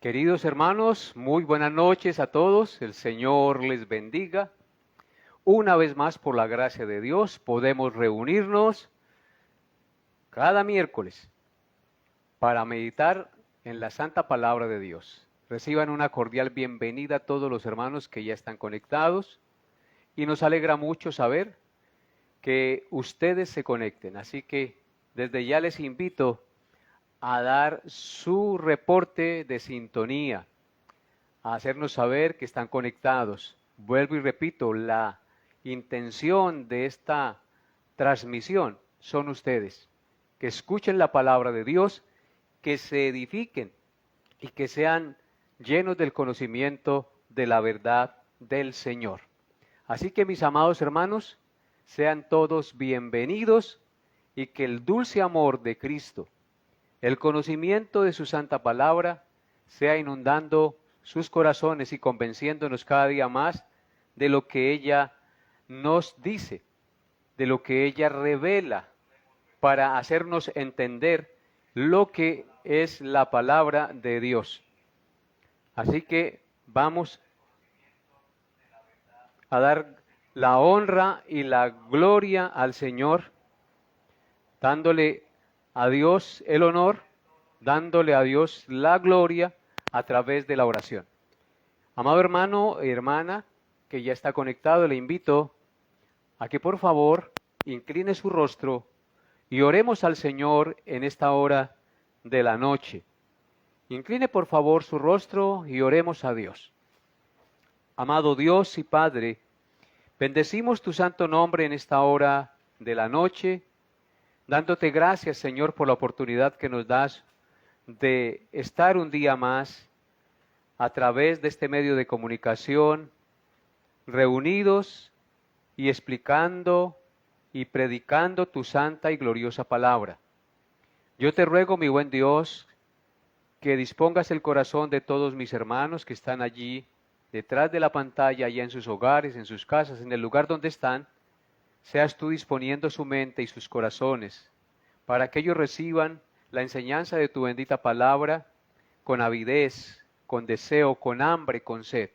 Queridos hermanos, muy buenas noches a todos. El Señor les bendiga. Una vez más, por la gracia de Dios, podemos reunirnos cada miércoles para meditar en la santa palabra de Dios. Reciban una cordial bienvenida a todos los hermanos que ya están conectados y nos alegra mucho saber que ustedes se conecten. Así que desde ya les invito a dar su reporte de sintonía, a hacernos saber que están conectados. Vuelvo y repito, la intención de esta transmisión son ustedes, que escuchen la palabra de Dios, que se edifiquen y que sean llenos del conocimiento de la verdad del Señor. Así que mis amados hermanos, sean todos bienvenidos y que el dulce amor de Cristo, el conocimiento de su santa palabra, sea inundando sus corazones y convenciéndonos cada día más de lo que ella nos dice, de lo que ella revela, para hacernos entender lo que es la palabra de Dios. Así que vamos a dar la honra y la gloria al Señor, dándole a Dios el honor, dándole a Dios la gloria a través de la oración. Amado hermano y hermana que ya está conectado, le invito a que por favor incline su rostro y oremos al Señor en esta hora de la noche. Incline por favor su rostro y oremos a Dios. Amado Dios y Padre, bendecimos tu santo nombre en esta hora de la noche, dándote gracias, Señor, por la oportunidad que nos das de estar un día más a través de este medio de comunicación, reunidos y explicando y predicando tu santa y gloriosa palabra. Yo te ruego, mi buen Dios, que dispongas el corazón de todos mis hermanos que están allí, detrás de la pantalla, allá en sus hogares, en sus casas, en el lugar donde están. Seas tú disponiendo su mente y sus corazones para que ellos reciban la enseñanza de tu bendita palabra con avidez, con deseo, con hambre, con sed.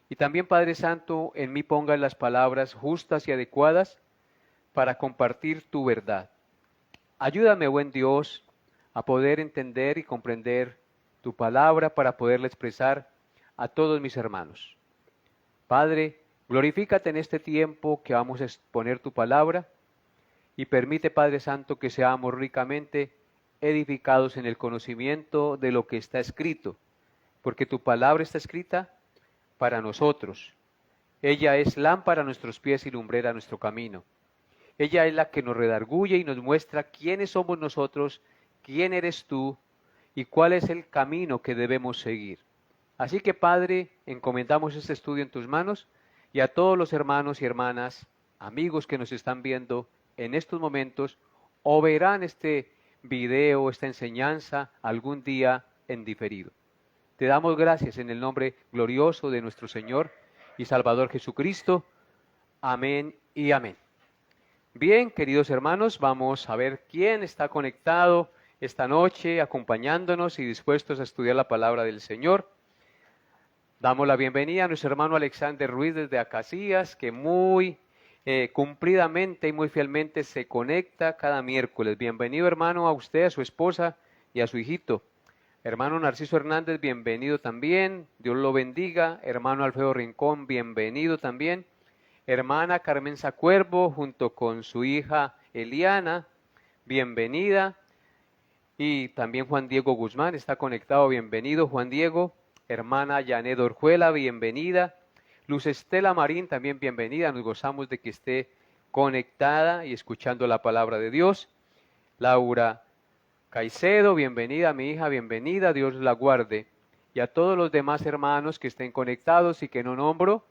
Y también, Padre Santo, en mí pongas las palabras justas y adecuadas para compartir tu verdad. Ayúdame, buen Dios, a poder entender y comprender tu palabra para poderla expresar a todos mis hermanos. Padre, glorifícate en este tiempo que vamos a exponer tu palabra y permite, Padre Santo, que seamos ricamente edificados en el conocimiento de lo que está escrito, porque tu palabra está escrita para nosotros. Ella es lámpara a nuestros pies y lumbrera a nuestro camino. Ella es la que nos redarguye y nos muestra quiénes somos nosotros, quién eres tú y cuál es el camino que debemos seguir. Así que, Padre, encomendamos este estudio en tus manos y a todos los hermanos y hermanas, amigos que nos están viendo en estos momentos o verán este video, esta enseñanza algún día en diferido. Te damos gracias en el nombre glorioso de nuestro Señor y Salvador Jesucristo. Amén y amén. Bien, queridos hermanos, vamos a ver quién está conectado esta noche, acompañándonos y dispuestos a estudiar la palabra del Señor. Damos la bienvenida a nuestro hermano Alexander Ruiz desde Acacias, que muy cumplidamente y muy fielmente se conecta cada miércoles. Bienvenido, hermano, a usted, a su esposa y a su hijito. Hermano Narciso Hernández, bienvenido también. Dios lo bendiga. Hermano Alfredo Rincón, bienvenido también. Hermana Carmen Sacuervo, junto con su hija Eliana, bienvenida. Y también Juan Diego Guzmán está conectado, bienvenido Juan Diego. Hermana Janet Orjuela, bienvenida. Luz Estela Marín, también bienvenida. Nos gozamos de que esté conectada y escuchando la palabra de Dios. Laura Caicedo, bienvenida, mi hija, bienvenida. Dios la guarde. Y a todos los demás hermanos que estén conectados y que no nombro,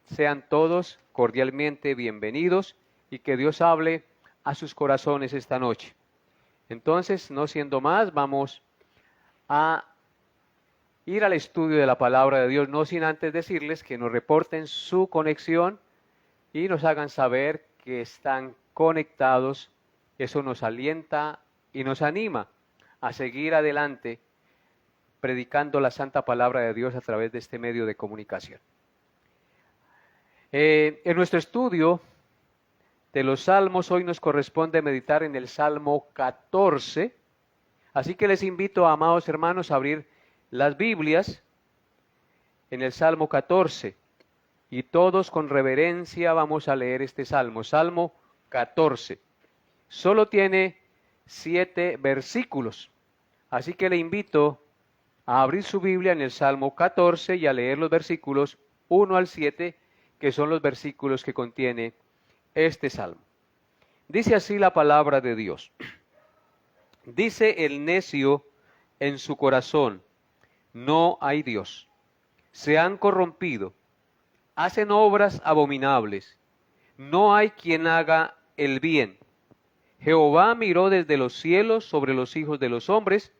sean todos cordialmente bienvenidos y que Dios hable a sus corazones esta noche. Entonces, no siendo más, vamos a ir al estudio de la palabra de Dios, no sin antes decirles que nos reporten su conexión y nos hagan saber que están conectados. Eso nos alienta y nos anima a seguir adelante predicando la santa palabra de Dios a través de este medio de comunicación. En nuestro estudio de los salmos hoy nos corresponde meditar en el Salmo 14, así que les invito, amados hermanos, a abrir las Biblias en el Salmo 14 y todos con reverencia vamos a leer este Salmo, Salmo 14. Solo tiene 7 versículos, así que le invito a abrir su Biblia en el Salmo 14 y a leer los versículos 1 al 7, que son los versículos que contiene este Salmo. Dice así la palabra de Dios. Dice el necio en su corazón, no hay Dios. Se han corrompido, hacen obras abominables. No hay quien haga el bien. Jehová miró desde los cielos sobre los hijos de los hombres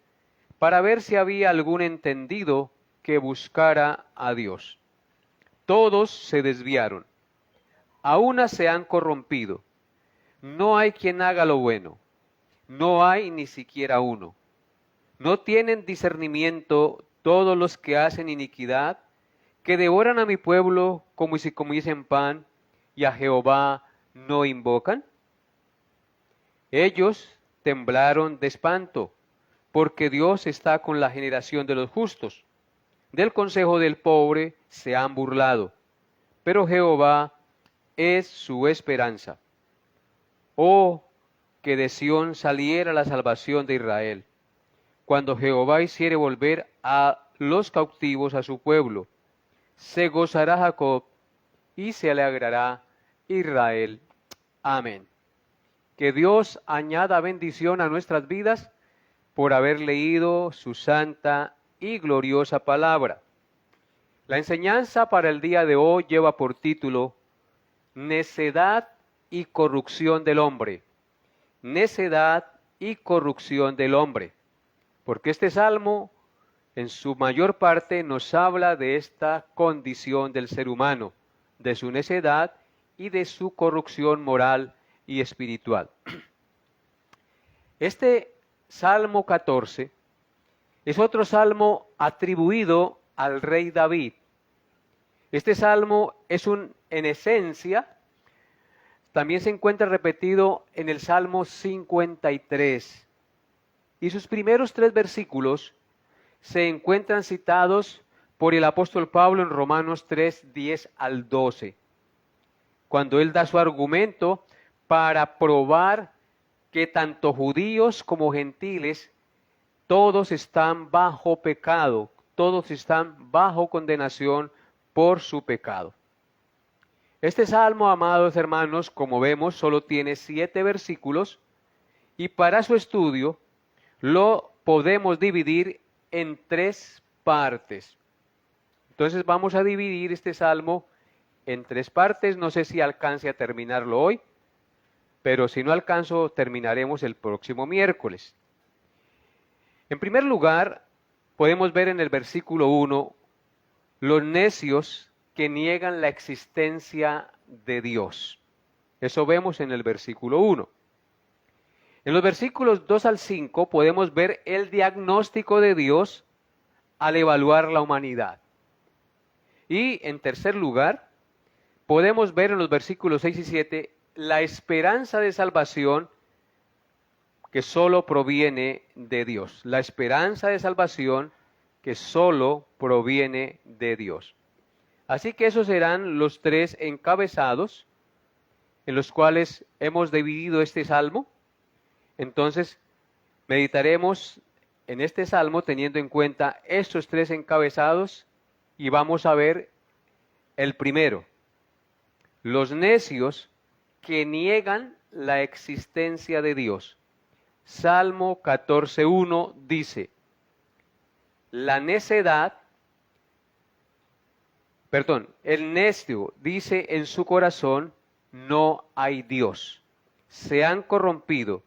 para ver si había algún entendido que buscara a Dios. Todos se desviaron, a una se han corrompido. No hay quien haga lo bueno, no hay ni siquiera uno. No tienen discernimiento todos los que hacen iniquidad, que devoran a mi pueblo como si comiesen pan, y a Jehová no invocan. Ellos temblaron de espanto, porque Dios está con la generación de los justos. Del consejo del pobre se han burlado, pero Jehová es su esperanza. Oh, que de Sión saliera la salvación de Israel, cuando Jehová hiciere volver a los cautivos a su pueblo. Se gozará Jacob y se alegrará Israel. Amén. Que Dios añada bendición a nuestras vidas por haber leído su santa y gloriosa palabra. La enseñanza para el día de hoy lleva por título Necedad y corrupción del hombre. Necedad y corrupción del hombre. Porque este salmo en su mayor parte nos habla de esta condición del ser humano, de su necedad y de su corrupción moral y espiritual. Este Salmo 14 es otro salmo atribuido al rey David. Este salmo es en esencia, también se encuentra repetido en el Salmo 53. Y sus primeros 3 versículos se encuentran citados por el apóstol Pablo en Romanos 3, 10 al 12, cuando él da su argumento para probar que tanto judíos como gentiles, todos están bajo pecado, todos están bajo condenación por su pecado. Este salmo, amados hermanos, como vemos, solo tiene 7 versículos y para su estudio lo podemos dividir en 3 partes. Entonces vamos a dividir este salmo en 3 partes. No sé si alcance a terminarlo hoy, pero si no alcanzo, terminaremos el próximo miércoles. En primer lugar, podemos ver en el versículo 1 los necios que niegan la existencia de Dios. Eso vemos en el versículo 1. En los versículos 2 al 5 podemos ver el diagnóstico de Dios al evaluar la humanidad. Y en tercer lugar, podemos ver en los versículos 6 y 7 la esperanza de salvación que solo proviene de Dios. La esperanza de salvación que solo proviene de Dios. Así que esos serán los 3 encabezados en los cuales hemos dividido este salmo. Entonces, meditaremos en este salmo teniendo en cuenta estos 3 encabezados y vamos a ver el primero. Los necios que niegan la existencia de Dios. Salmo 14:1 dice, el necio dice en su corazón, no hay Dios. Se han corrompido,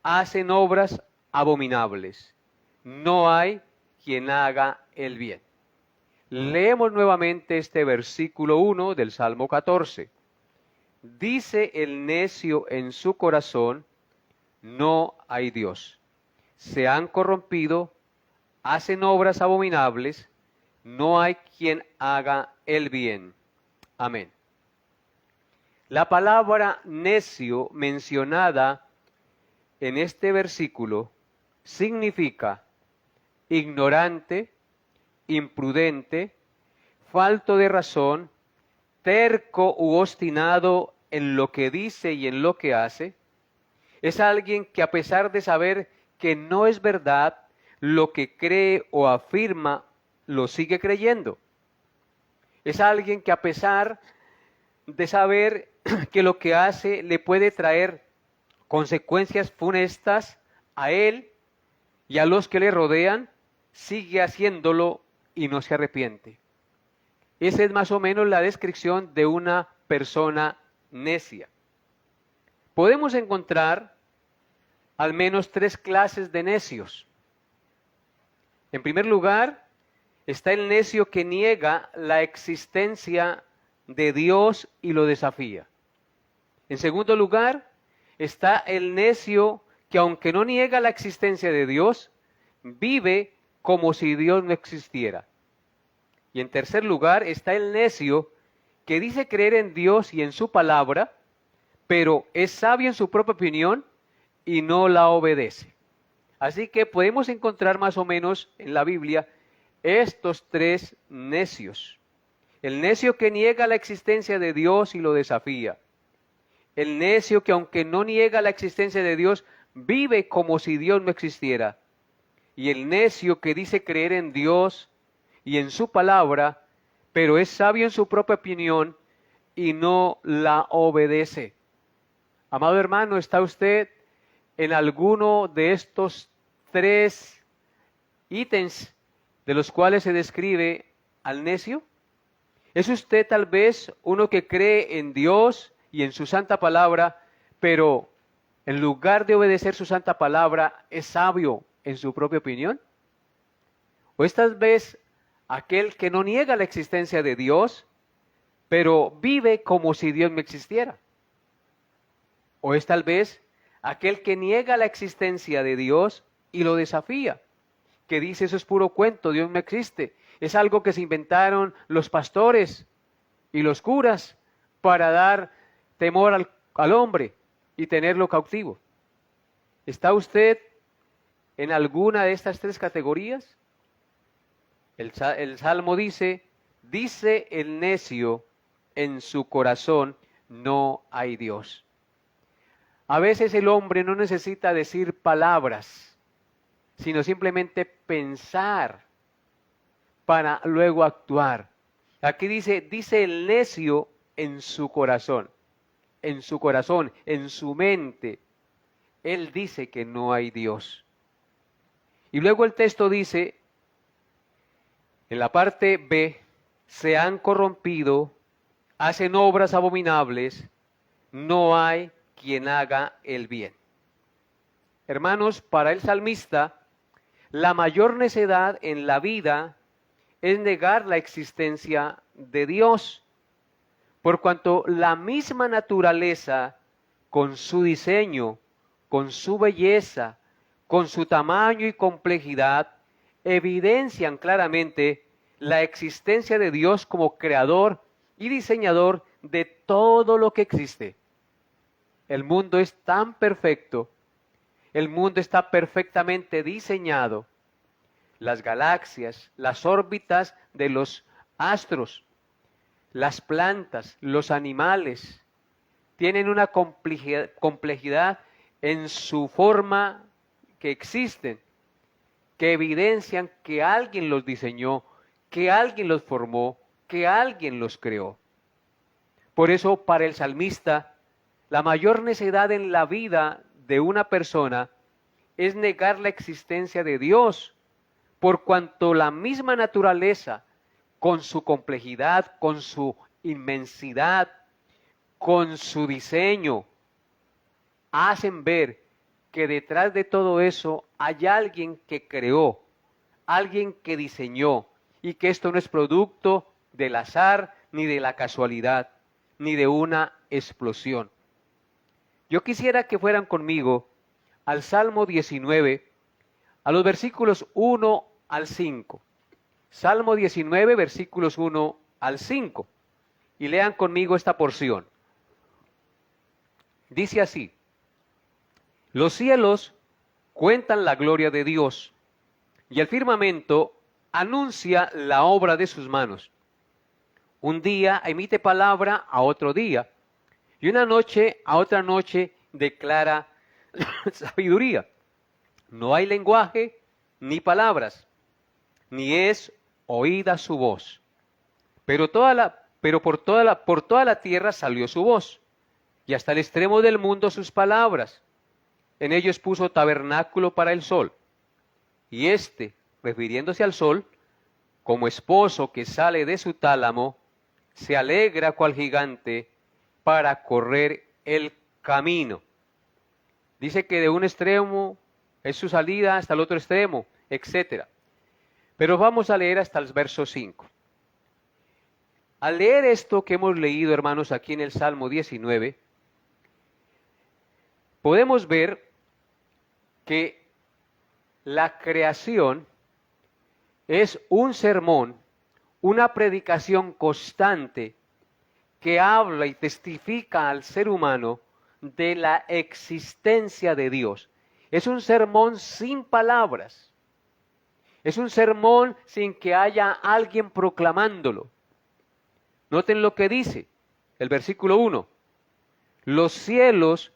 hacen obras abominables. No hay quien haga el bien. Leemos nuevamente este versículo 1 del Salmo 14. Dice el necio en su corazón, no hay Dios. Se han corrompido, hacen obras abominables, no hay quien haga el bien. Amén. La palabra necio mencionada en este versículo significa ignorante, imprudente, falto de razón, terco u obstinado en lo que dice y en lo que hace. Es alguien que a pesar de saber que no es verdad, lo que cree o afirma lo sigue creyendo. Es alguien que a pesar de saber que lo que hace le puede traer consecuencias funestas a él y a los que le rodean, sigue haciéndolo y no se arrepiente. Esa es más o menos la descripción de una persona necia. Podemos encontrar al menos 3 clases de necios. En primer lugar, está el necio que niega la existencia de Dios y lo desafía. En segundo lugar, está el necio que aunque no niega la existencia de Dios, vive como si Dios no existiera. Y en tercer lugar está el necio que dice creer en Dios y en su palabra, pero es sabio en su propia opinión y no la obedece. Así que podemos encontrar más o menos en la Biblia estos 3 necios. El necio que niega la existencia de Dios y lo desafía. El necio que aunque no niega la existencia de Dios, vive como si Dios no existiera. Y el necio que dice creer en Dios y en su palabra, pero es sabio en su propia opinión y no la obedece. Amado hermano, ¿está usted en alguno de estos 3 ítems de los cuales se describe al necio? ¿Es usted tal vez uno que cree en Dios y en su santa palabra, pero en lugar de obedecer su santa palabra, es sabio en su propia opinión? ¿O es tal vez aquel que no niega la existencia de Dios, pero vive como si Dios no existiera? ¿O es tal vez aquel que niega la existencia de Dios y lo desafía, que dice eso es puro cuento, Dios no existe, es algo que se inventaron los pastores y los curas para dar temor al hombre y tenerlo cautivo? ¿Está usted en alguna de estas 3 categorías? El Salmo dice el necio en su corazón no hay Dios. A veces el hombre no necesita decir palabras, sino simplemente pensar para luego actuar. Aquí dice el necio en su corazón, en su mente. Él dice que no hay Dios. Y luego el texto dice, en la parte B, se han corrompido, hacen obras abominables, no hay quien haga el bien. Hermanos, para el salmista, la mayor necedad en la vida es negar la existencia de Dios, por cuanto la misma naturaleza, con su diseño, con su belleza, con su tamaño y complejidad, evidencian claramente la existencia de Dios como creador y diseñador de todo lo que existe. El mundo es tan perfecto, el mundo está perfectamente diseñado. Las galaxias, las órbitas de los astros, las plantas, los animales, tienen una complejidad en su forma que existen, que evidencian que alguien los diseñó, que alguien los formó, que alguien los creó. Por eso, para el salmista, la mayor necedad en la vida de una persona es negar la existencia de Dios, por cuanto la misma naturaleza, con su complejidad, con su inmensidad, con su diseño, hacen ver que detrás de todo eso hay alguien que creó, alguien que diseñó, y que esto no es producto del azar, ni de la casualidad, ni de una explosión. Yo quisiera que fueran conmigo al Salmo 19, a los versículos 1 al 5. Salmo 19, versículos 1 al 5. Y lean conmigo esta porción. Dice así: los cielos cuentan la gloria de Dios, y el firmamento anuncia la obra de sus manos. Un día emite palabra a otro día, y una noche a otra noche declara sabiduría. No hay lenguaje ni palabras, ni es oída su voz. Pero por toda la tierra salió su voz, y hasta el extremo del mundo sus palabras. En ellos puso tabernáculo para el sol, y éste, refiriéndose al sol, como esposo que sale de su tálamo, se alegra cual gigante para correr el camino. Dice que de un extremo es su salida hasta el otro extremo, etc. Pero vamos a leer hasta el verso 5. Al leer esto que hemos leído, hermanos, aquí en el Salmo 19, podemos ver que la creación es un sermón, una predicación constante que habla y testifica al ser humano de la existencia de Dios. Es un sermón sin palabras. Es un sermón sin que haya alguien proclamándolo. Noten lo que dice el versículo 1. Los cielos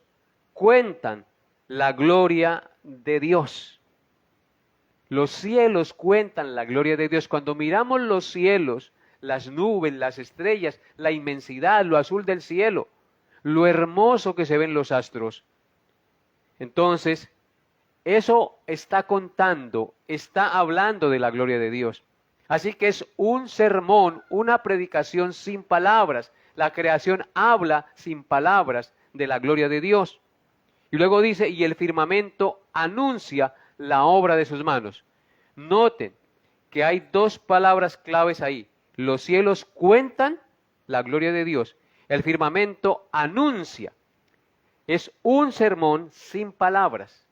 cuentan la gloria de Dios. Los cielos cuentan la gloria de Dios. Cuando miramos los cielos, las nubes, las estrellas, la inmensidad, lo azul del cielo, lo hermoso que se ven los astros, entonces eso está contando, está hablando de la gloria de Dios. Así que es un sermón, una predicación sin palabras. La creación habla sin palabras de la gloria de Dios. Y luego dice, y el firmamento anuncia la obra de sus manos. Noten que hay dos palabras claves ahí. Los cielos cuentan la gloria de Dios. El firmamento anuncia. Es un sermón sin palabras.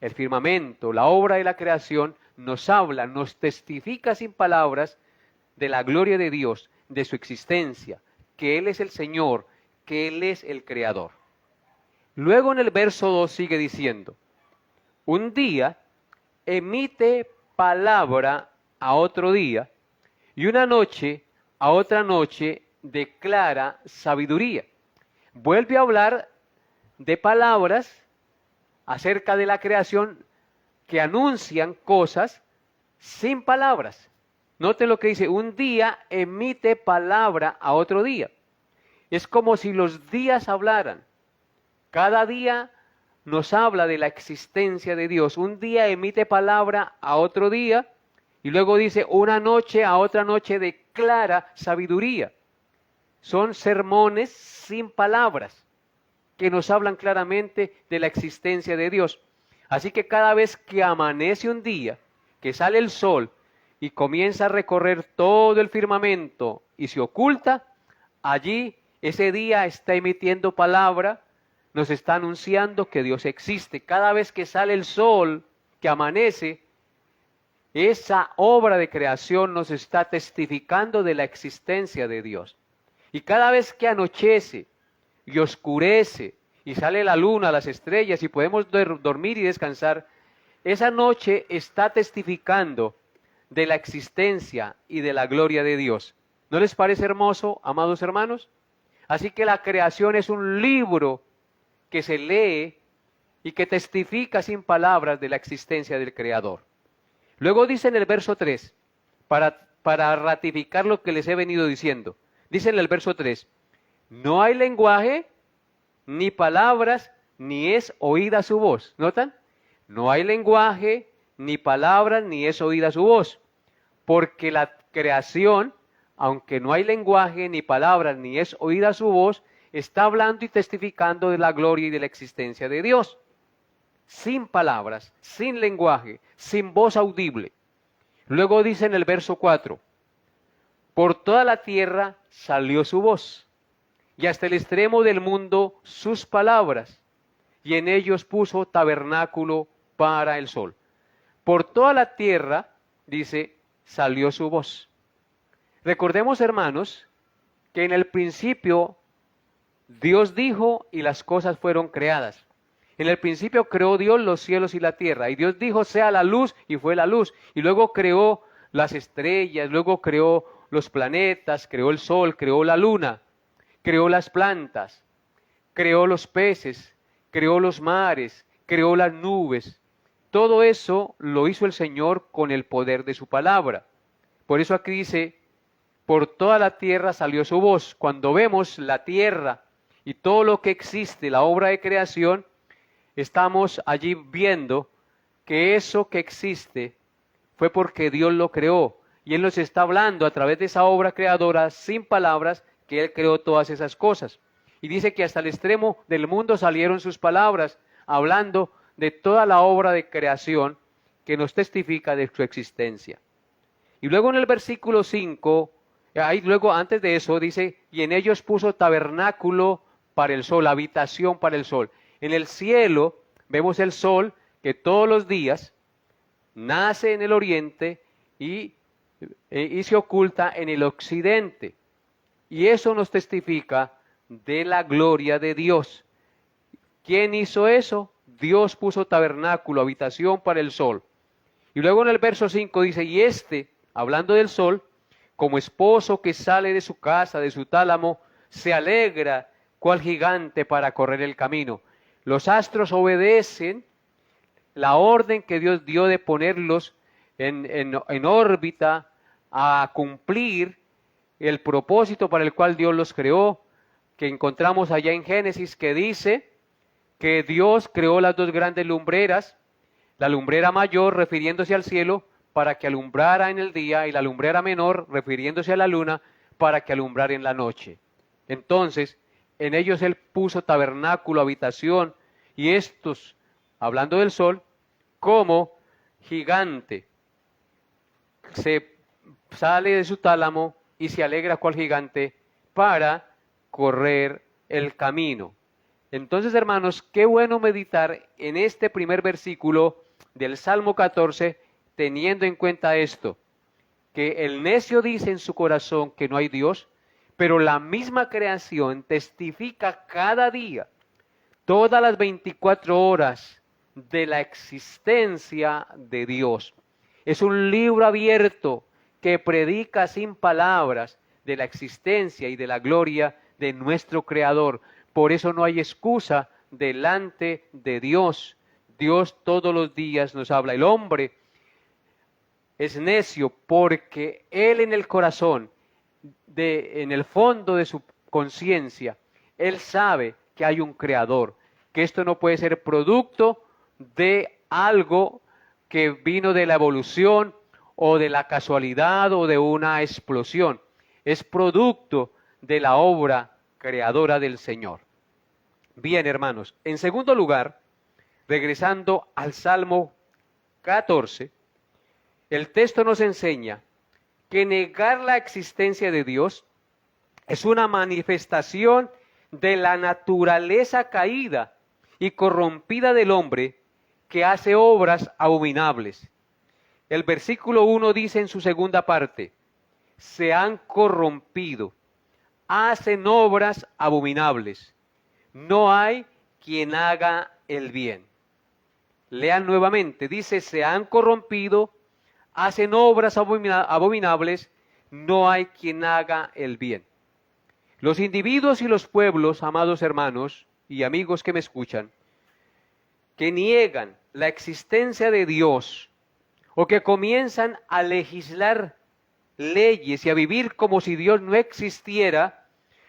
El firmamento, la obra de la creación, nos habla, nos testifica sin palabras de la gloria de Dios, de su existencia, que Él es el Señor, que Él es el Creador. Luego en el verso 2 sigue diciendo, un día emite palabra a otro día, y una noche a otra noche declara sabiduría. Vuelve a hablar de palabras acerca de la creación que anuncian cosas sin palabras. Noten lo que dice, un día emite palabra a otro día. Es como si los días hablaran. Cada día nos habla de la existencia de Dios. Un día emite palabra a otro día y luego dice, una noche a otra noche declara sabiduría. Son sermones sin palabras que nos hablan claramente de la existencia de Dios. Así que cada vez que amanece un día, que sale el sol y comienza a recorrer todo el firmamento y se oculta, allí ese día está emitiendo palabra, nos está anunciando que Dios existe. Cada vez que sale el sol, que amanece, esa obra de creación nos está testificando de la existencia de Dios. Y cada vez que anochece y oscurece y sale la luna, las estrellas y podemos dormir y descansar, esa noche está testificando de la existencia y de la gloria de Dios. ¿No les parece hermoso, amados hermanos? Así que la creación es un libro que se lee y que testifica sin palabras de la existencia del Creador. Luego dice en el verso 3, para ratificar lo que les he venido diciendo, dice en el verso 3, no hay lenguaje, ni palabras, ni es oída su voz. ¿Notan? No hay lenguaje, ni palabras, ni es oída su voz. Porque la creación, aunque no hay lenguaje, ni palabras, ni es oída su voz, está hablando y testificando de la gloria y de la existencia de Dios. Sin palabras, sin lenguaje, sin voz audible. Luego dice en el verso 4, por toda la tierra salió su voz, y hasta el extremo del mundo sus palabras, y en ellos puso tabernáculo para el sol. Por toda la tierra dice, salió su voz. Recordemos, hermanos, que en el principio Dios dijo y las cosas fueron creadas. En el principio creó Dios los cielos y la tierra, y Dios dijo, sea la luz, y fue la luz. Y luego creó las estrellas, luego creó los planetas, creó el sol, creó la luna, creó las plantas, creó los peces, creó los mares, creó las nubes. Todo eso lo hizo el Señor con el poder de su palabra. Por eso aquí dice, por toda la tierra salió su voz. Cuando vemos la tierra y todo lo que existe, la obra de creación, estamos allí viendo que eso que existe fue porque Dios lo creó. Y Él nos está hablando a través de esa obra creadora, sin palabras, que Él creó todas esas cosas. Y dice que hasta el extremo del mundo salieron sus palabras, hablando de toda la obra de creación que nos testifica de su existencia. Y luego en el versículo 5, ahí luego antes de eso dice, y en ellos puso tabernáculo para el sol, habitación para el sol. En el cielo vemos el sol que todos los días nace en el oriente y se oculta en el occidente. Y eso nos testifica de la gloria de Dios. ¿Quién hizo eso? Dios puso tabernáculo, habitación para el sol. Y luego en el verso 5 dice, y hablando del sol, como esposo que sale de su casa, de su tálamo, se alegra cual gigante para correr el camino. Los astros obedecen la orden que Dios dio de ponerlos en órbita a cumplir el propósito para el cual Dios los creó, que encontramos allá en Génesis, que dice que Dios creó las dos grandes lumbreras, la lumbrera mayor refiriéndose al cielo para que alumbrara en el día y la lumbrera menor refiriéndose a la luna para que alumbrara en la noche. Entonces, en ellos Él puso tabernáculo, habitación, y estos, hablando del sol, como gigante, se sale de su tálamo y se alegra cual gigante para correr el camino. Entonces, hermanos, qué bueno meditar en este primer versículo del Salmo 14, teniendo en cuenta esto, que el necio dice en su corazón que no hay Dios, pero la misma creación testifica cada día, todas las 24 horas de la existencia de Dios. Es un libro abierto que predica sin palabras de la existencia y de la gloria de nuestro Creador. Por eso no hay excusa delante de Dios. Dios todos los días nos habla. El hombre es necio porque él en el corazón, en el fondo de su conciencia, él sabe que hay un Creador, que esto no puede ser producto de algo que vino de la evolución o de la casualidad o de una explosión. Es producto de la obra creadora del Señor. Bien, hermanos, en segundo lugar, regresando al Salmo 14, el texto nos enseña que negar la existencia de Dios es una manifestación de la naturaleza caída y corrompida del hombre que hace obras abominables. El versículo 1 dice en su segunda parte, se han corrompido, hacen obras abominables, no hay quien haga el bien. Lean nuevamente, dice, se han corrompido, hacen obras abominables, no hay quien haga el bien. Los individuos y los pueblos, amados hermanos y amigos que me escuchan, que niegan la existencia de Dios o que comienzan a legislar leyes y a vivir como si Dios no existiera,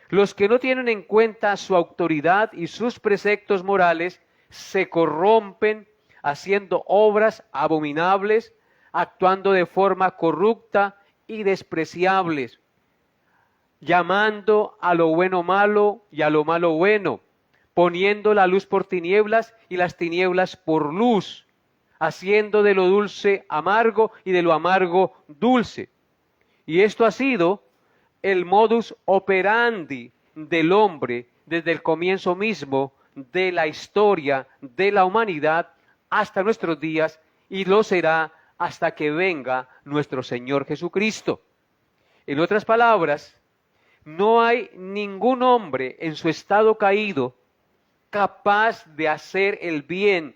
los que no tienen en cuenta su autoridad y sus preceptos morales se corrompen haciendo obras abominables, actuando de forma corrupta y despreciables, llamando a lo bueno malo y a lo malo bueno, poniendo la luz por tinieblas y las tinieblas por luz, haciendo de lo dulce amargo y de lo amargo dulce. Y esto ha sido el modus operandi del hombre desde el comienzo mismo de la historia de la humanidad hasta nuestros días, y lo será hasta que venga nuestro Señor Jesucristo. En otras palabras, no hay ningún hombre en su estado caído capaz de hacer el bien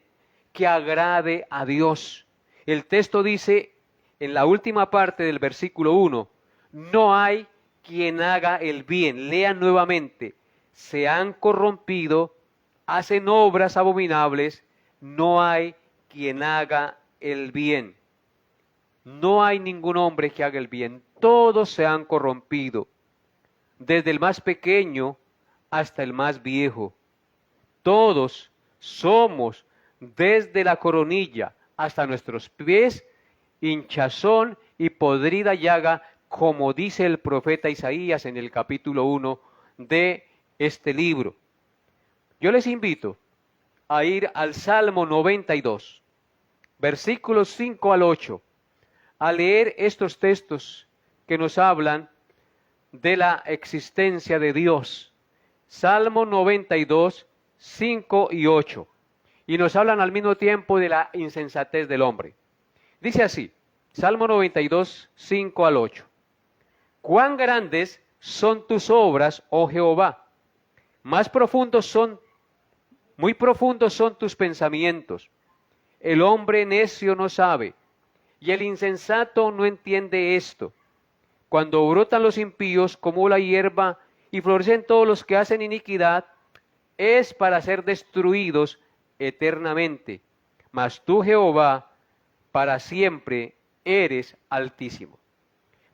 que agrade a Dios. El texto dice en la última parte del versículo 1, no hay quien haga el bien. Lean nuevamente, se han corrompido, hacen obras abominables, no hay quien haga el bien. No hay ningún hombre que haga el bien, todos se han corrompido, desde el más pequeño hasta el más viejo. Todos somos, desde la coronilla hasta nuestros pies, hinchazón y podrida llaga, como dice el profeta Isaías en el capítulo 1 de este libro. Yo les invito a ir al Salmo 92, versículos 5 al 8, a leer estos textos que nos hablan de la existencia de Dios. Salmo 92, 5 y 8. Y nos hablan al mismo tiempo de la insensatez del hombre. Dice así, Salmo 92, 5 al 8. Cuán grandes son tus obras, oh Jehová, muy profundos son tus pensamientos. El hombre necio no sabe, y el insensato no entiende esto. Cuando brotan los impíos como la hierba y florecen todos los que hacen iniquidad, es para ser destruidos eternamente. Mas tú, Jehová, para siempre eres altísimo.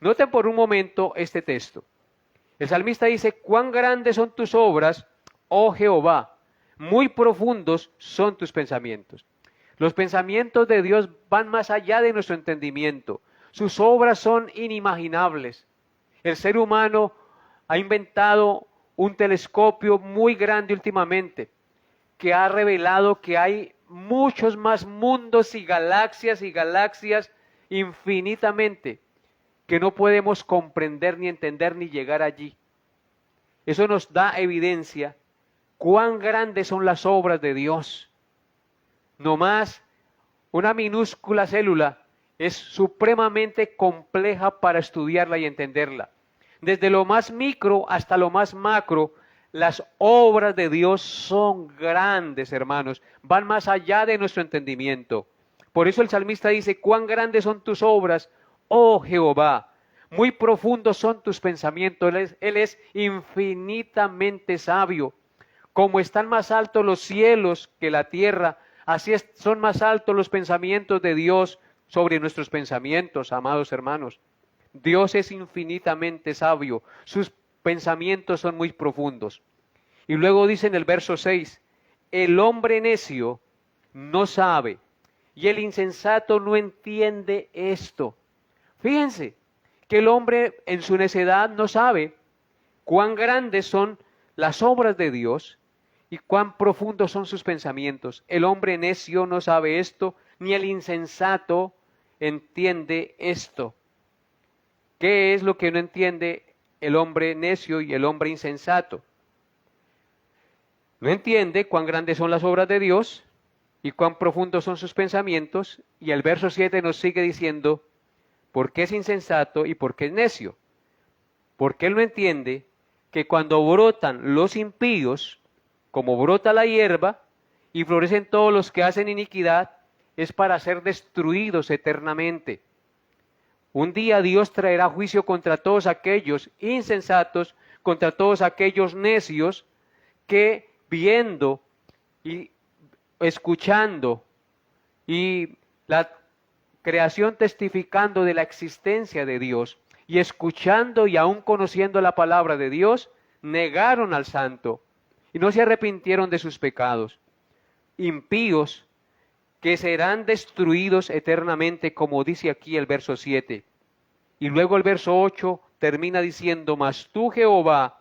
Noten por un momento este texto. El salmista dice, cuán grandes son tus obras, oh Jehová, muy profundos son tus pensamientos. Los pensamientos de Dios van más allá de nuestro entendimiento. Sus obras son inimaginables. El ser humano ha inventado un telescopio muy grande últimamente, que ha revelado que hay muchos más mundos y galaxias infinitamente, que no podemos comprender ni entender ni llegar allí. Eso nos da evidencia cuán grandes son las obras de Dios. No más una minúscula célula es supremamente compleja para estudiarla y entenderla. Desde lo más micro hasta lo más macro, las obras de Dios son grandes, hermanos, van más allá de nuestro entendimiento. Por eso el salmista dice, cuán grandes son tus obras, oh Jehová, muy profundos son tus pensamientos. Él es infinitamente sabio. Como están más altos los cielos que la tierra, así son más altos los pensamientos de Dios sobre nuestros pensamientos, amados hermanos. Dios es infinitamente sabio, sus pensamientos son muy profundos. Y luego dice en el verso 6, el hombre necio no sabe y el insensato no entiende esto. Fíjense que el hombre en su necedad no sabe cuán grandes son las obras de Dios y cuán profundos son sus pensamientos. El hombre necio no sabe esto, ni el insensato entiende esto. ¿Qué es lo que no entiende el hombre necio y el hombre insensato? No entiende cuán grandes son las obras de Dios y cuán profundos son sus pensamientos. Y el verso 7 nos sigue diciendo, ¿por qué es insensato y por qué es necio? Porque él no entiende que cuando brotan los impíos, como brota la hierba, y florecen todos los que hacen iniquidad, es para ser destruidos eternamente. Un día Dios traerá juicio contra todos aquellos insensatos, contra todos aquellos necios que viendo y escuchando y la creación testificando de la existencia de Dios y escuchando y aún conociendo la palabra de Dios, negaron al Santo y no se arrepintieron de sus pecados. Impíos que serán destruidos eternamente, como dice aquí el verso 7. Y luego el verso 8 termina diciendo, mas tú, Jehová,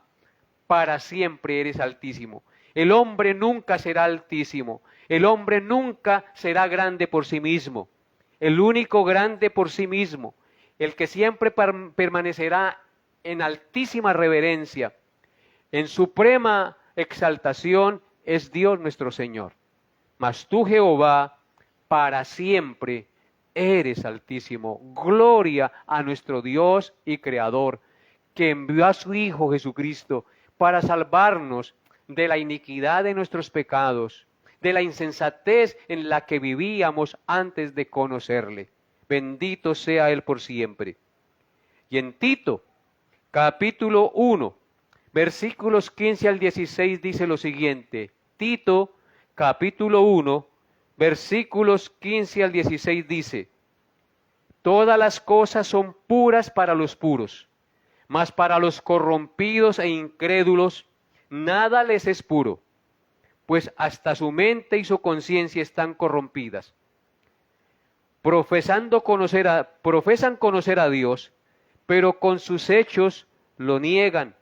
para siempre eres altísimo. El hombre nunca será altísimo, el hombre nunca será grande por sí mismo. El único grande por sí mismo, el que siempre permanecerá en altísima reverencia, en suprema exaltación, es Dios nuestro Señor. Mas tú, Jehová, para siempre eres altísimo. Gloria a nuestro Dios y Creador, que envió a su Hijo Jesucristo para salvarnos de la iniquidad de nuestros pecados, de la insensatez en la que vivíamos antes de conocerle. Bendito sea Él por siempre. Y en Tito, capítulo 1, versículos 15 al 16 dice lo siguiente. Tito, capítulo 1, versículos 15 al 16 dice: todas las cosas son puras para los puros, mas para los corrompidos e incrédulos nada les es puro, pues hasta su mente y su conciencia están corrompidas. Profesan conocer a Dios, pero con sus hechos lo niegan,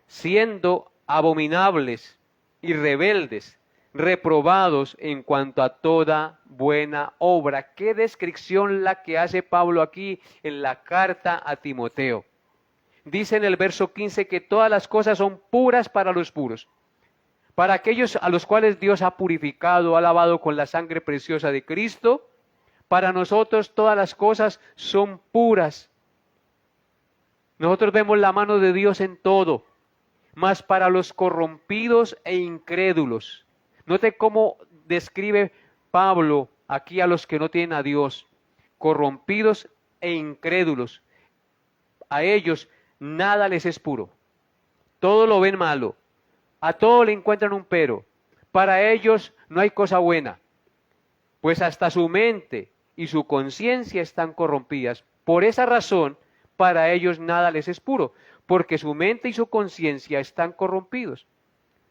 siendo abominables y rebeldes, reprobados en cuanto a toda buena obra. Qué descripción la que hace Pablo aquí en la carta a Timoteo. Dice en el verso 15 que todas las cosas son puras para los puros, para aquellos a los cuales Dios ha purificado, ha lavado con la sangre preciosa de Cristo. Para nosotros todas las cosas son puras. Nosotros vemos la mano de Dios en todo, mas para los corrompidos e incrédulos. Note cómo describe Pablo aquí a los que no tienen a Dios, corrompidos e incrédulos. A ellos nada les es puro, todo lo ven malo, a todo le encuentran un pero. Para ellos no hay cosa buena, pues hasta su mente y su conciencia están corrompidas. Por esa razón, para ellos nada les es puro, porque su mente y su conciencia están corrompidos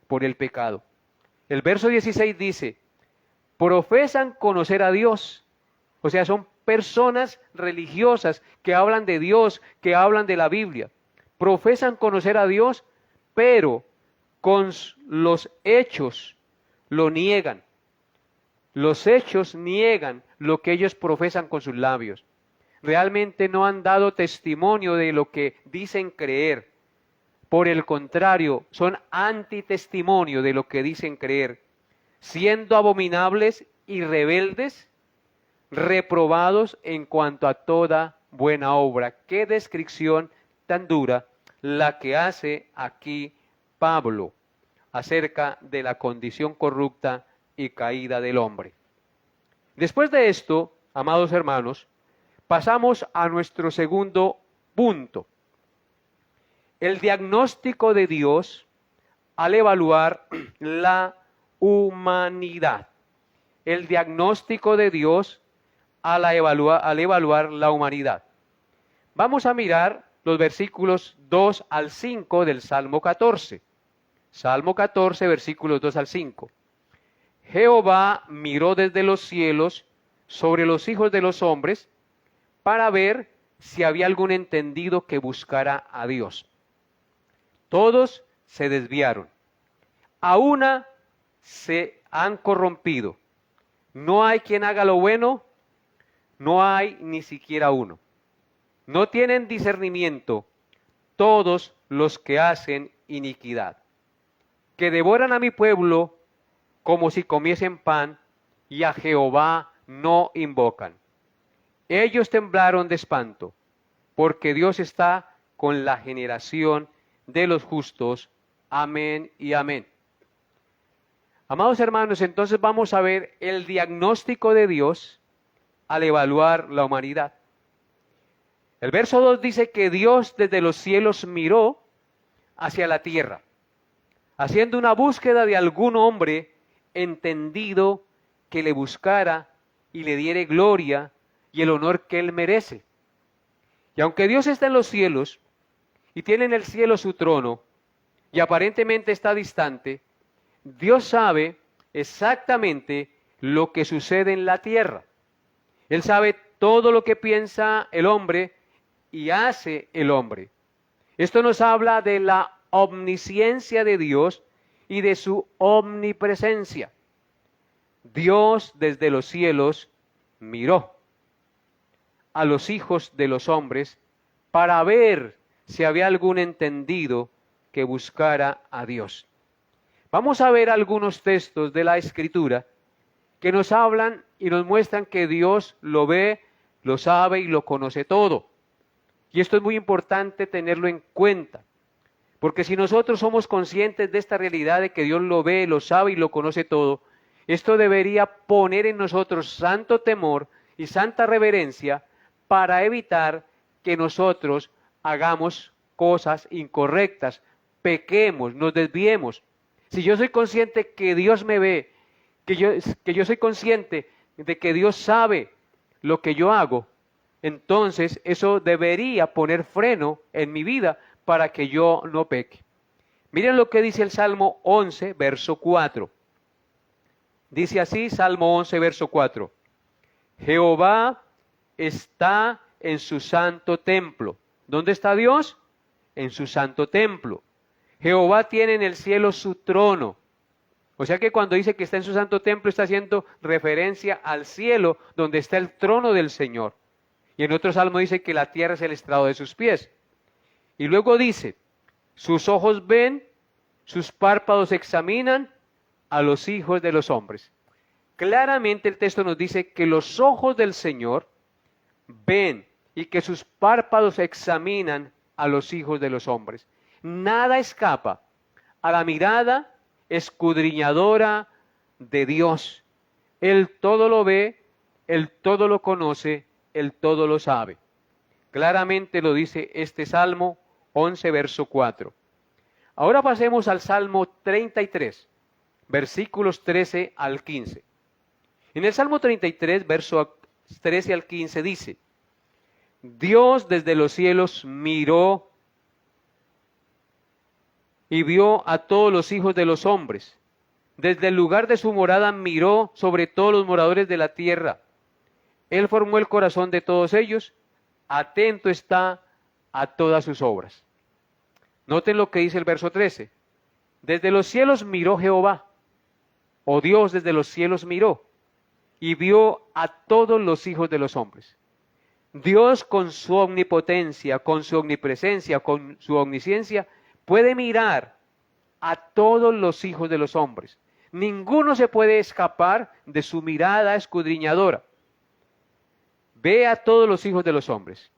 por el pecado. El verso 16 dice: profesan conocer a Dios. O sea, son personas religiosas que hablan de Dios, que hablan de la Biblia. Profesan conocer a Dios, pero con los hechos lo niegan. Los hechos niegan lo que ellos profesan con sus labios. Realmente no han dado testimonio de lo que dicen creer. Por el contrario, son antitestimonio de lo que dicen creer, siendo abominables y rebeldes, reprobados en cuanto a toda buena obra. Qué descripción tan dura la que hace aquí Pablo acerca de la condición corrupta y caída del hombre. Después de esto, amados hermanos, pasamos a nuestro segundo punto. El diagnóstico de Dios al evaluar la humanidad. El diagnóstico de Dios al evaluar la humanidad. Vamos a mirar los versículos 2 al 5 del Salmo 14. Salmo 14, versículos 2 al 5. Jehová miró desde los cielos sobre los hijos de los hombres para ver si había algún entendido que buscara a Dios. Todos se desviaron, a una se han corrompido. No hay quien haga lo bueno, no hay ni siquiera uno. No tienen discernimiento todos los que hacen iniquidad, que devoran a mi pueblo como si comiesen pan, y a Jehová no invocan. Ellos temblaron de espanto, porque Dios está con la generación de los justos. Amén y amén. Amados hermanos, entonces vamos a ver el diagnóstico de Dios al evaluar la humanidad. El verso 2 dice que Dios desde los cielos miró hacia la tierra, haciendo una búsqueda de algún hombre entendido que le buscara y le diere gloria y el honor que él merece. Y aunque Dios está en los cielos y tiene en el cielo su trono y aparentemente está distante, Dios sabe exactamente lo que sucede en la tierra. Él sabe todo lo que piensa el hombre y hace el hombre. Esto nos habla de la omnisciencia de Dios y de su omnipresencia. Dios desde los cielos miró a los hijos de los hombres para ver si había algún entendido que buscara a Dios. Vamos a ver algunos textos de la Escritura que nos hablan y nos muestran que Dios lo ve lo sabe y lo conoce todo. Y esto es muy importante tenerlo en cuenta, porque si nosotros somos conscientes de esta realidad de que Dios lo ve, lo sabe y lo conoce todo, esto debería poner en nosotros santo temor y santa reverencia para evitar que nosotros hagamos cosas incorrectas, pequemos, nos desviemos. Si yo soy consciente que Dios me ve, que yo soy consciente de que Dios sabe lo que yo hago, entonces eso debería poner freno en mi vida para que yo no peque. Miren lo que dice el Salmo 11, verso 4. Dice así, Salmo 11, verso 4. Jehová está en su santo templo. ¿Dónde está Dios? En su santo templo. Jehová tiene en el cielo su trono. O sea que cuando dice que está en su santo templo, está haciendo referencia al cielo, donde está el trono del Señor. Y en otro salmo dice que la tierra es el estrado de sus pies. Y luego dice, sus ojos ven, sus párpados examinan a los hijos de los hombres. Claramente el texto nos dice que los ojos del Señor ven y que sus párpados examinan a los hijos de los hombres. Nada escapa a la mirada escudriñadora de Dios. Él todo lo ve, Él todo lo conoce, Él todo lo sabe. Claramente lo dice este Salmo 11, verso 4. Ahora pasemos al Salmo 33, versículos 13 al 15. En el Salmo 33, verso 13 al 15 dice, Dios desde los cielos miró y vio a todos los hijos de los hombres. Desde el lugar de su morada miró sobre todos los moradores de la tierra. Él formó el corazón de todos ellos, atento está a todas sus obras. Noten lo que dice el verso 13. Desde los cielos miró Jehová, o Dios desde los cielos miró, y vio a todos los hijos de los hombres. Dios con su omnipotencia, con su omnipresencia, con su omnisciencia, puede mirar a todos los hijos de los hombres. Ninguno se puede escapar de su mirada escudriñadora. Ve a todos los hijos de los hombres.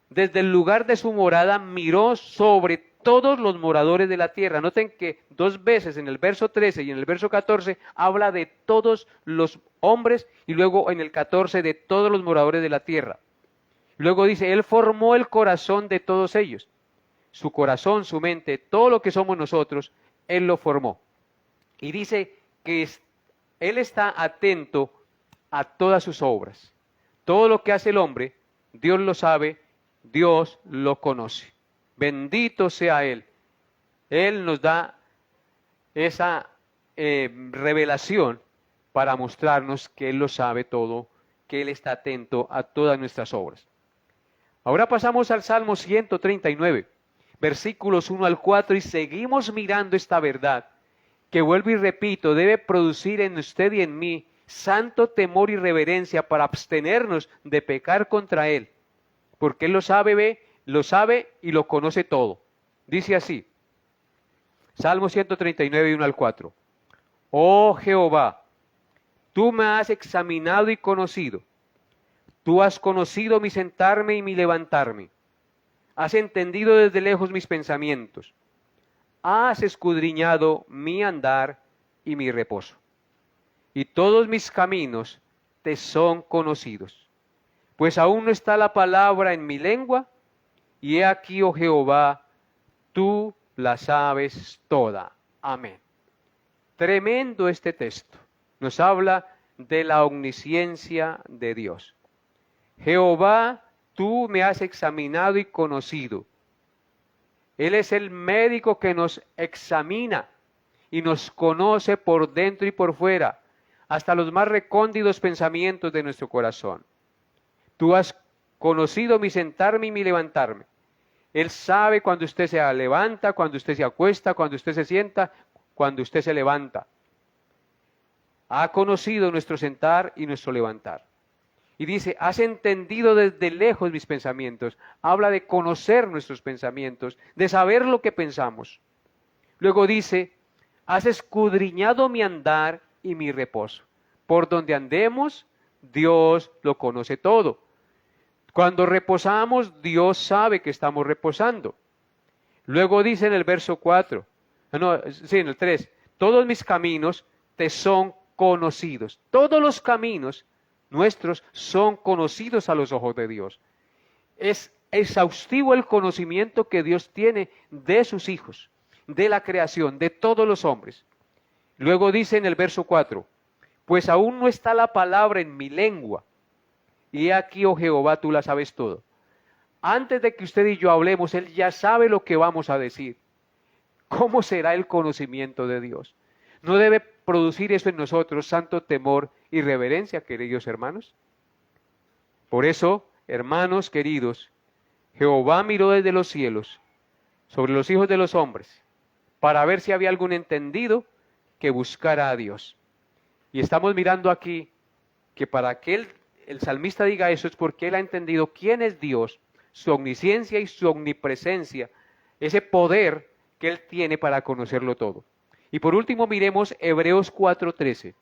Desde el lugar de su morada miró sobre todos los moradores de la tierra. Noten que dos veces en el verso 13 y en el verso 14 habla de todos los hombres y luego en el 14 de todos los moradores de la tierra. Luego dice, Él formó el corazón de todos ellos. Su corazón, su mente, todo lo que somos nosotros, Él lo formó. Y dice que Él está atento a todas sus obras. Todo lo que hace el hombre, Dios lo sabe, Dios lo conoce. Bendito sea Él. Él nos da esa revelación para mostrarnos que Él lo sabe todo, que Él está atento a todas nuestras obras. Ahora pasamos al Salmo 139, versículos 1 al 4, y seguimos mirando esta verdad, que vuelvo y repito, debe producir en usted y en mí santo temor y reverencia para abstenernos de pecar contra Él, porque Él lo sabe y lo conoce todo. Dice así, Salmo 139, 1 al 4. Oh Jehová, tú me has examinado y conocido. Tú has conocido mi sentarme y mi levantarme. Has entendido desde lejos mis pensamientos. Has escudriñado mi andar y mi reposo. Y todos mis caminos te son conocidos. Pues aún no está la palabra en mi lengua, y he aquí, oh Jehová, tú la sabes toda. Amén. Tremendo este texto. Nos habla de la omnisciencia de Dios. Jehová, tú me has examinado y conocido. Él es el médico que nos examina y nos conoce por dentro y por fuera, hasta los más recónditos pensamientos de nuestro corazón. Tú has conocido mi sentarme y mi levantarme. Él sabe cuando usted se levanta, cuando usted se acuesta, cuando usted se sienta, cuando usted se levanta. Ha conocido nuestro sentar y nuestro levantar. Y dice, has entendido desde lejos mis pensamientos. Habla de conocer nuestros pensamientos, de saber lo que pensamos. Luego dice, has escudriñado mi andar y mi reposo. Por donde andemos, Dios lo conoce todo. Cuando reposamos, Dios sabe que estamos reposando. Luego dice en el verso 4, en el 3, todos mis caminos te son conocidos. Todos los caminos nuestros son conocidos a los ojos de Dios. Es exhaustivo el conocimiento que Dios tiene de sus hijos, de la creación, de todos los hombres. Luego dice en el verso 4, pues aún no está la palabra en mi lengua, y he aquí, oh Jehová, tú la sabes todo. Antes de que usted y yo hablemos, Él ya sabe lo que vamos a decir. ¿Cómo será el conocimiento de Dios? ¿No debe producir eso en nosotros santo temor y reverencia, queridos hermanos? Por eso, hermanos queridos, Jehová miró desde los cielos sobre los hijos de los hombres para ver si había algún entendido que buscara a Dios. Y estamos mirando aquí que para que el salmista diga eso es porque él ha entendido quién es Dios, su omnisciencia y su omnipresencia, ese poder que él tiene para conocerlo todo. Y por último miremos Hebreos 4:13.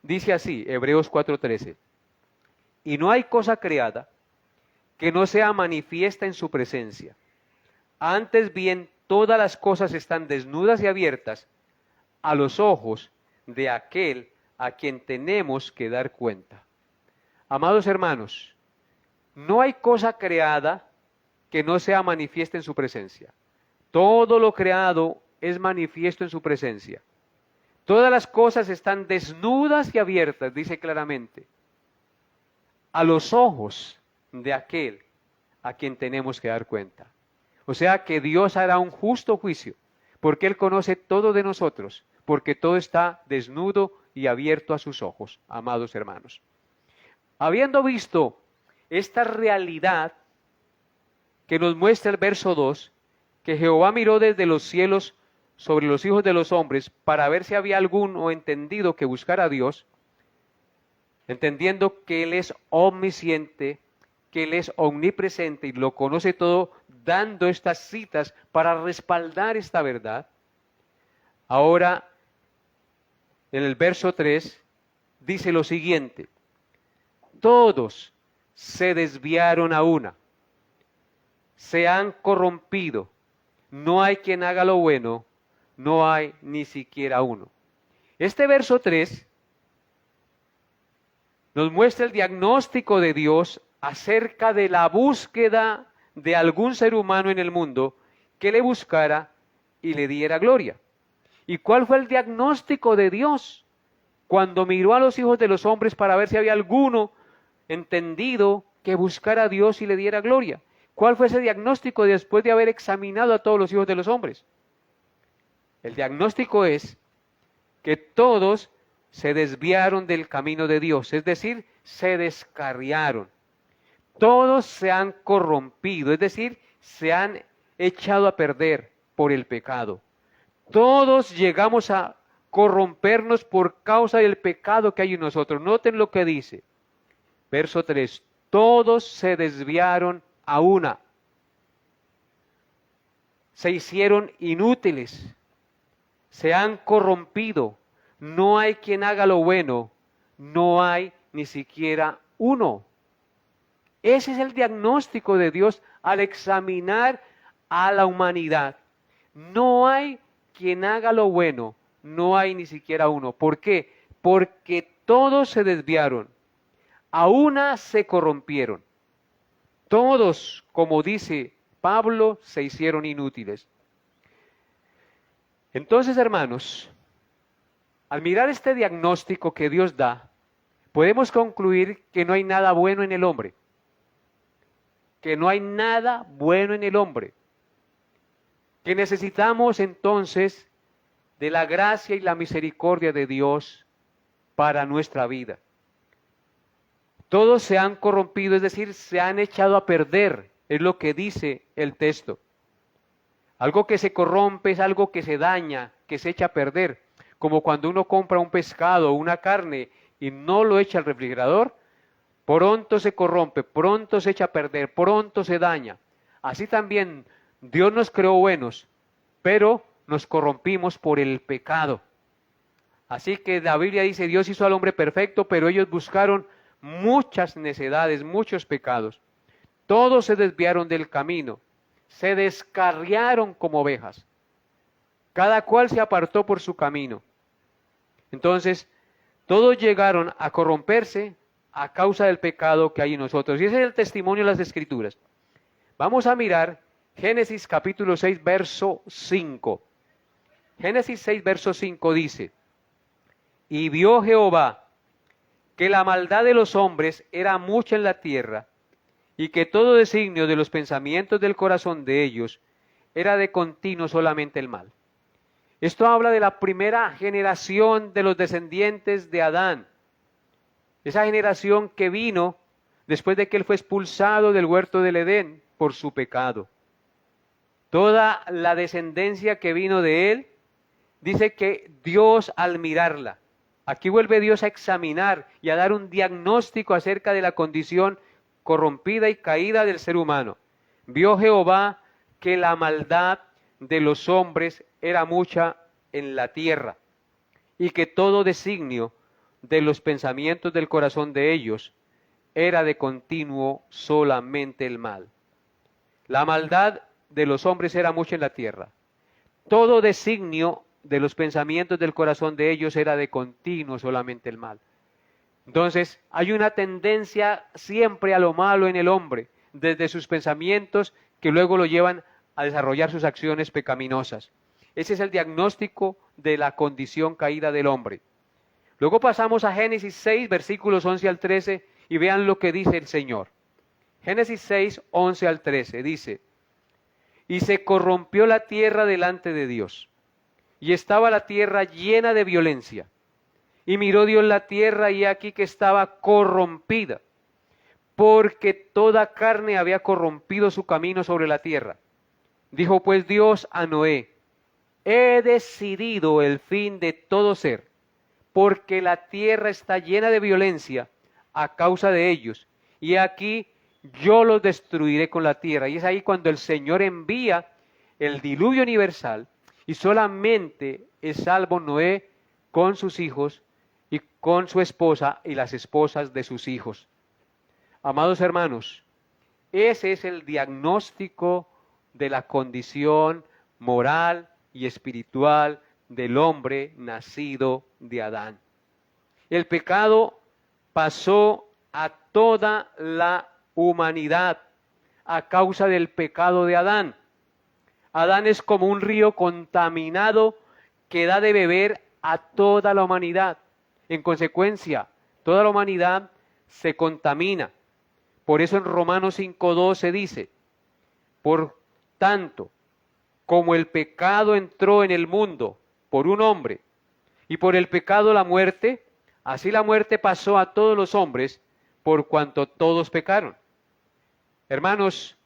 Dice así, Hebreos 4:13. Y no hay cosa creada que no sea manifiesta en su presencia. Antes bien, todas las cosas están desnudas y abiertas a los ojos de aquel a quien tenemos que dar cuenta. Amados hermanos, no hay cosa creada que no sea manifiesta en su presencia. Todo lo creado es manifiesto en su presencia. Todas las cosas están desnudas y abiertas, dice claramente, a los ojos de aquel a quien tenemos que dar cuenta. O sea que Dios hará un justo juicio, porque Él conoce todo de nosotros, porque todo está desnudo y abierto a sus ojos, amados hermanos. Habiendo visto esta realidad que nos muestra el verso 2, que Jehová miró desde los cielos sobre los hijos de los hombres para ver si había alguno entendido que buscara a Dios, entendiendo que Él es omnisciente, que Él es omnipresente y lo conoce todo, dando estas citas para respaldar esta verdad. Ahora, en el verso 3, dice lo siguiente: todos se desviaron a una, se han corrompido, no hay quien haga lo bueno, no hay ni siquiera uno. Este verso 3 nos muestra el diagnóstico de Dios acerca de la búsqueda de algún ser humano en el mundo que le buscara y le diera gloria. ¿Y cuál fue el diagnóstico de Dios cuando miró a los hijos de los hombres para ver si había alguno entendido que buscara a Dios y le diera gloria? ¿Cuál fue ese diagnóstico después de haber examinado a todos los hijos de los hombres? El diagnóstico es que todos se desviaron del camino de Dios, es decir, se descarriaron. Todos se han corrompido, es decir, se han echado a perder por el pecado. Todos llegamos a corrompernos por causa del pecado que hay en nosotros. Noten lo que dice. Verso 3. Todos se desviaron a una. Se hicieron inútiles. Se han corrompido. No hay quien haga lo bueno. No hay ni siquiera uno. Ese es el diagnóstico de Dios al examinar a la humanidad. No hay quien haga lo bueno. No hay ni siquiera uno. ¿Por qué? Porque todos se desviaron. A una se corrompieron. Todos, como dice Pablo, se hicieron inútiles. Entonces, hermanos, al mirar este diagnóstico que Dios da, podemos concluir que no hay nada bueno en el hombre. Que no hay nada bueno en el hombre. Que necesitamos entonces de la gracia y la misericordia de Dios para nuestra vida. Todos se han corrompido, es decir, se han echado a perder, es lo que dice el texto. Algo que se corrompe es algo que se daña, que se echa a perder. Como cuando uno compra un pescado o una carne y no lo echa al refrigerador, pronto se corrompe, pronto se echa a perder, pronto se daña. Así también Dios nos creó buenos, pero nos corrompimos por el pecado. Así que la Biblia dice, Dios hizo al hombre perfecto, pero ellos buscaron muchas necedades, muchos pecados. Todos se desviaron del camino, se descarriaron como ovejas. Cada cual se apartó por su camino. Entonces, todos llegaron a corromperse a causa del pecado que hay en nosotros. Y ese es el testimonio de las Escrituras. Vamos a mirar Génesis capítulo 6, verso 5. Génesis 6, verso 5 dice: y vio Jehová que la maldad de los hombres era mucha en la tierra, y que todo designio de los pensamientos del corazón de ellos era de continuo solamente el mal. Esto habla de la primera generación de los descendientes de Adán. Esa generación que vino después de que él fue expulsado del huerto del Edén por su pecado. Toda la descendencia que vino de él, dice que Dios al mirarla, aquí vuelve Dios a examinar y a dar un diagnóstico acerca de la condición corrompida y caída del ser humano. Vio Jehová que la maldad de los hombres era mucha en la tierra, y que todo designio de los pensamientos del corazón de ellos era de continuo solamente el mal. La maldad de los hombres era mucha en la tierra. Todo designio de los pensamientos del corazón de ellos era de continuo solamente el mal. Entonces, hay una tendencia siempre a lo malo en el hombre, desde sus pensamientos que luego lo llevan a desarrollar sus acciones pecaminosas. Ese es el diagnóstico de la condición caída del hombre. Luego pasamos a Génesis 6, versículos 11 al 13, y vean lo que dice el Señor. Génesis 6, 11 al 13, dice: y se corrompió la tierra delante de Dios, y estaba la tierra llena de violencia. Y miró Dios la tierra, y aquí que estaba corrompida, porque toda carne había corrompido su camino sobre la tierra. Dijo pues Dios a Noé: he decidido el fin de todo ser, porque la tierra está llena de violencia a causa de ellos, y aquí yo los destruiré con la tierra. Y es ahí cuando el Señor envía el diluvio universal, y solamente es salvo Noé con sus hijos y con su esposa y las esposas de sus hijos. Amados hermanos, ese es el diagnóstico de la condición moral y espiritual del hombre nacido de Adán. El pecado pasó a toda la humanidad a causa del pecado de Adán. Adán es como un río contaminado que da de beber a toda la humanidad. En consecuencia, toda la humanidad se contamina. Por eso en Romanos 5:12 dice: por tanto, como el pecado entró en el mundo por un hombre, y por el pecado la muerte, así la muerte pasó a todos los hombres, por cuanto todos pecaron. Hermanos,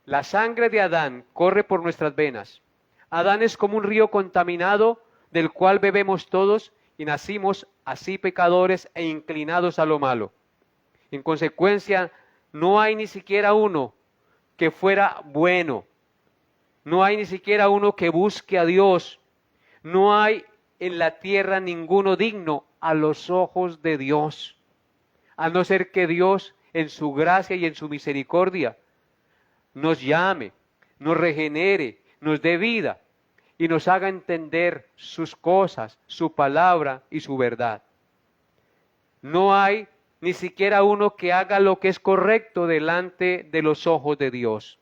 la sangre de Adán corre por nuestras venas. Adán es como un río contaminado del cual bebemos todos, y nacimos así pecadores e inclinados a lo malo. En consecuencia, no hay ni siquiera uno que fuera bueno. No hay ni siquiera uno que busque a Dios. No hay en la tierra ninguno digno a los ojos de Dios, a no ser que Dios en su gracia y en su misericordia nos llame, nos regenere, nos dé vida y nos haga entender sus cosas, su palabra y su verdad. No hay ni siquiera uno que haga lo que es correcto delante de los ojos de Dios.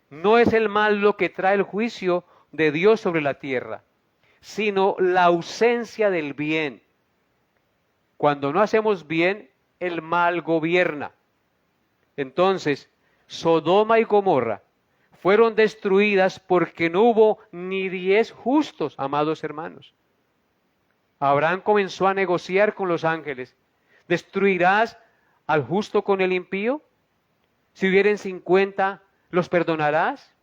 No es el mal lo que trae el juicio de Dios sobre la tierra, sino la ausencia del bien. Cuando no hacemos bien, el mal gobierna. Entonces, Sodoma y Gomorra fueron destruidas porque no hubo ni 10 justos, amados hermanos. Abraham comenzó a negociar con los ángeles: ¿destruirás al justo con el impío? Si hubieren 50, ¿los perdonarás?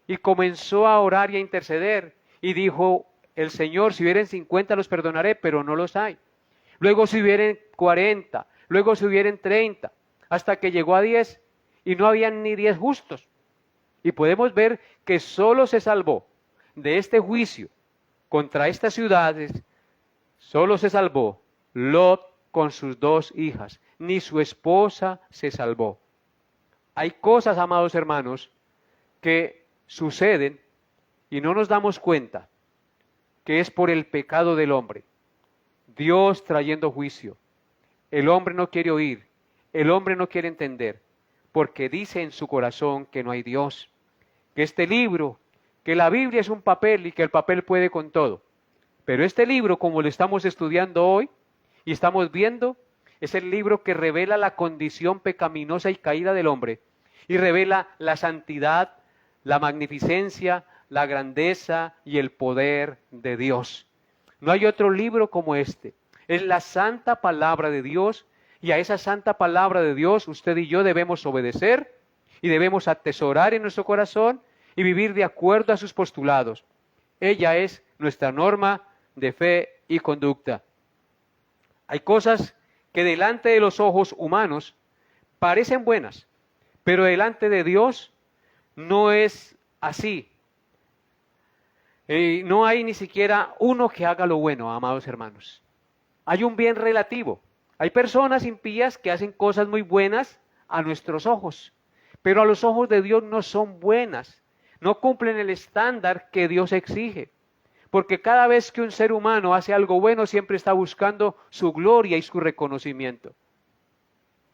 Y comenzó a orar y a interceder, y dijo el Señor: si hubieren 50 los perdonaré, pero no los hay. Luego si hubieren 40, luego si hubieren 30, hasta que llegó a 10, y no habían ni 10 justos. Y podemos ver que solo se salvó de este juicio contra estas ciudades, solo se salvó Lot con sus 2 hijas, ni su esposa se salvó. Hay cosas, amados hermanos, que suceden y no nos damos cuenta que es por el pecado del hombre. Dios trayendo juicio. El hombre no quiere oír, el hombre no quiere entender, porque dice en su corazón que no hay Dios, que este libro, que la Biblia es un papel y que el papel puede con todo. Pero este libro, como lo estamos estudiando hoy y estamos viendo, es el libro que revela la condición pecaminosa y caída del hombre y revela la santidad, la magnificencia, la grandeza y el poder de Dios. No hay otro libro como este. Es la santa palabra de Dios y a esa santa palabra de Dios usted y yo debemos obedecer y debemos atesorar en nuestro corazón y vivir de acuerdo a sus postulados. Ella es nuestra norma de fe y conducta. Hay cosas que delante de los ojos humanos parecen buenas, pero delante de Dios no es así. No hay ni siquiera uno que haga lo bueno, amados hermanos. Hay un bien relativo. Hay personas impías que hacen cosas muy buenas a nuestros ojos, pero a los ojos de Dios no son buenas. No cumplen el estándar que Dios exige. Porque cada vez que un ser humano hace algo bueno, siempre está buscando su gloria y su reconocimiento.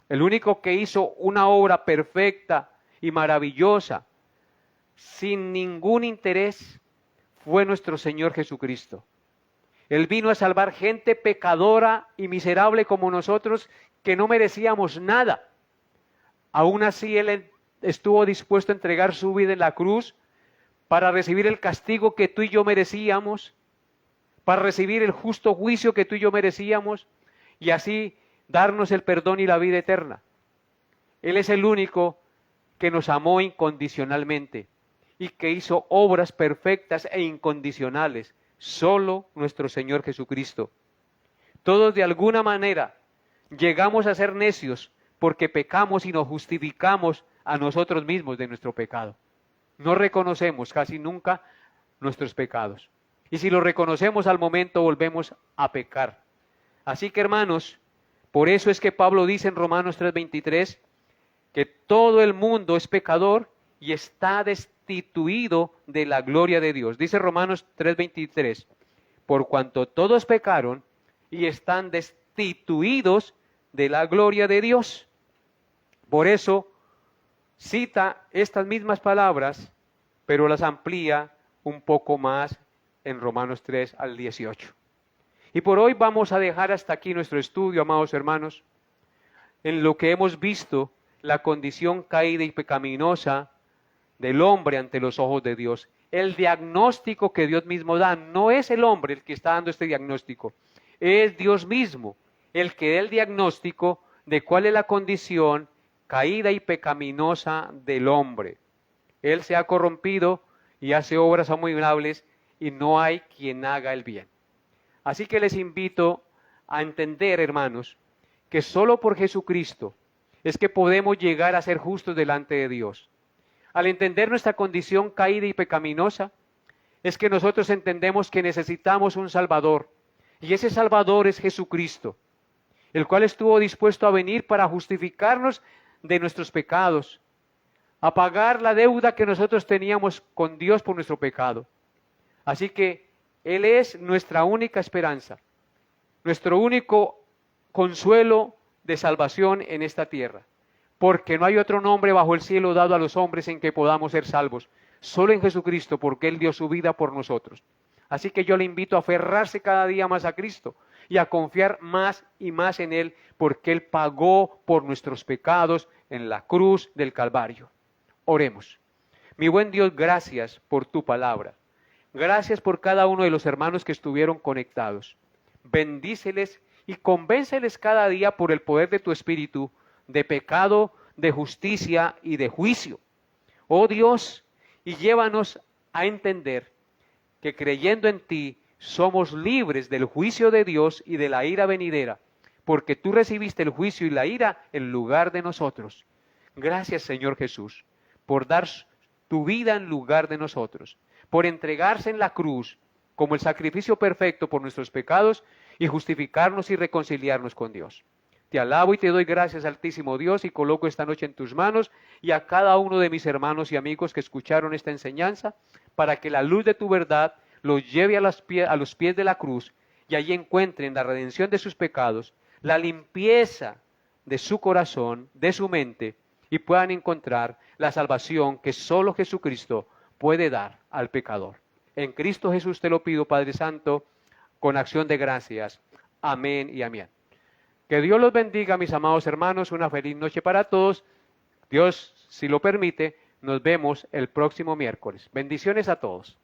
El único que hizo una obra perfecta y maravillosa, sin ningún interés, fue nuestro Señor Jesucristo. Él vino a salvar gente pecadora y miserable como nosotros, que no merecíamos nada. Aún así, Él estuvo dispuesto a entregar su vida en la cruz para recibir el castigo que tú y yo merecíamos, para recibir el justo juicio que tú y yo merecíamos, y así darnos el perdón y la vida eterna. Él es el único que nos amó incondicionalmente y que hizo obras perfectas e incondicionales, solo nuestro Señor Jesucristo. Todos de alguna manera llegamos a ser necios porque pecamos y nos justificamos a nosotros mismos de nuestro pecado. No reconocemos casi nunca nuestros pecados. Y si los reconocemos al momento volvemos a pecar. Así que hermanos, por eso es que Pablo dice en Romanos 3:23 que todo el mundo es pecador y está destituido de la gloria de Dios. Dice Romanos 3:23, por cuanto todos pecaron y están destituidos de la gloria de Dios. Por eso cita estas mismas palabras, pero las amplía un poco más en Romanos 3 al 18. Y por hoy vamos a dejar hasta aquí nuestro estudio, amados hermanos, en lo que hemos visto la condición caída y pecaminosa del hombre ante los ojos de Dios. El diagnóstico que Dios mismo da, no es el hombre el que está dando este diagnóstico, es Dios mismo el que da el diagnóstico de cuál es la condición caída y pecaminosa del hombre. Él se ha corrompido y hace obras abominables y no hay quien haga el bien. Así que les invito a entender, hermanos, que solo por Jesucristo es que podemos llegar a ser justos delante de Dios. Al entender nuestra condición caída y pecaminosa, es que nosotros entendemos que necesitamos un Salvador, y ese Salvador es Jesucristo, el cual estuvo dispuesto a venir para justificarnos de nuestros pecados, a pagar la deuda que nosotros teníamos con Dios por nuestro pecado. Así que Él es nuestra única esperanza, nuestro único consuelo de salvación en esta tierra, porque no hay otro nombre bajo el cielo dado a los hombres en que podamos ser salvos, solo en Jesucristo, porque Él dio su vida por nosotros. Así que yo le invito a aferrarse cada día más a Cristo y a confiar más y más en Él, porque Él pagó por nuestros pecados en la cruz del Calvario. Oremos. Mi buen Dios, gracias por tu palabra. Gracias por cada uno de los hermanos que estuvieron conectados. Bendíceles y convénceles cada día por el poder de tu Espíritu de pecado, de justicia y de juicio. Oh Dios, y llévanos a entender que creyendo en ti somos libres del juicio de Dios y de la ira venidera, porque tú recibiste el juicio y la ira en lugar de nosotros. Gracias, Señor Jesús, por dar tu vida en lugar de nosotros, por entregarse en la cruz como el sacrificio perfecto por nuestros pecados y justificarnos y reconciliarnos con Dios. Te alabo y te doy gracias, Altísimo Dios, y coloco esta noche en tus manos y a cada uno de mis hermanos y amigos que escucharon esta enseñanza, para que la luz de tu verdad los lleve a los pies de la cruz y allí encuentren la redención de sus pecados, la limpieza de su corazón, de su mente, y puedan encontrar la salvación que solo Jesucristo puede dar al pecador. En Cristo Jesús te lo pido, Padre Santo, con acción de gracias. Amén y amén. Que Dios los bendiga, mis amados hermanos. Una feliz noche para todos. Dios, si lo permite, nos vemos el próximo miércoles. Bendiciones a todos.